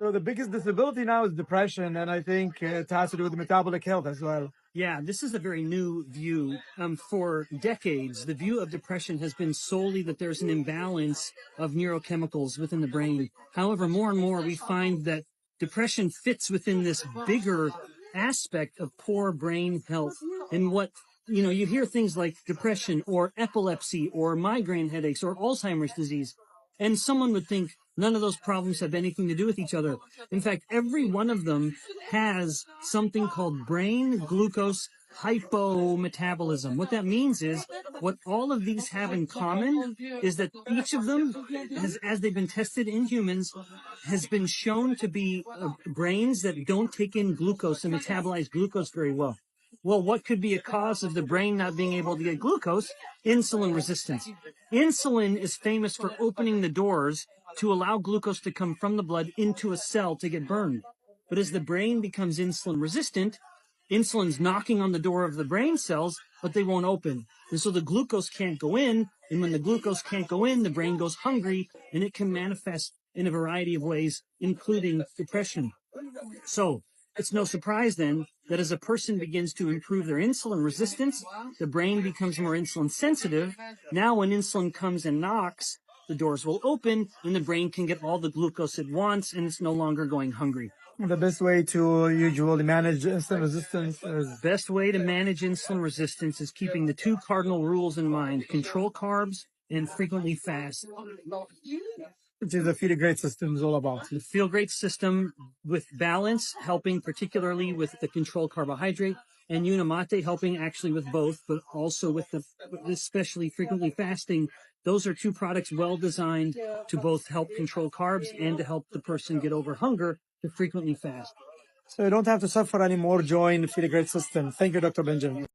So the biggest disability now is depression, and I think it has to do with metabolic health as well. Yeah, this is a very new view. For decades, the view of depression has been solely that there's an imbalance of neurochemicals within the brain. However, more and more we find that depression fits within this bigger aspect of poor brain health. And you hear things like depression or epilepsy or migraine headaches or Alzheimer's disease. And someone would think none of those problems have anything to do with each other. In fact, every one of them has something called brain glucose hypometabolism. What that means is what all of these have in common is that each of them, as they've been tested in humans, has been shown to be brains that don't take in glucose and metabolize glucose very well. Well, what could be a cause of the brain not being able to get glucose? Insulin resistance. Insulin is famous for opening the doors to allow glucose to come from the blood into a cell to get burned. But as the brain becomes insulin resistant, insulin's knocking on the door of the brain cells, but they won't open. And so the glucose can't go in. And when the glucose can't go in, the brain goes hungry, and it can manifest in a variety of ways, including depression. So it's no surprise then that as a person begins to improve their insulin resistance, the brain becomes more insulin sensitive. Now when insulin comes and knocks, the doors will open and the brain can get all the glucose it wants, and it's no longer going hungry. The best way to usually manage insulin resistance is... Best way to manage insulin resistance is keeping the two cardinal rules in mind: control carbs and frequently fast. Which is the Feel Great system is all about. The Feel Great system with balance, helping particularly with the controlled carbohydrate, and Unimate helping actually with both, but also with especially frequently fasting. Those are two products well designed to both help control carbs and to help the person get over hunger to frequently fast. So you don't have to suffer anymore. Join the Feel Great system. Thank you, Dr. Benjamin.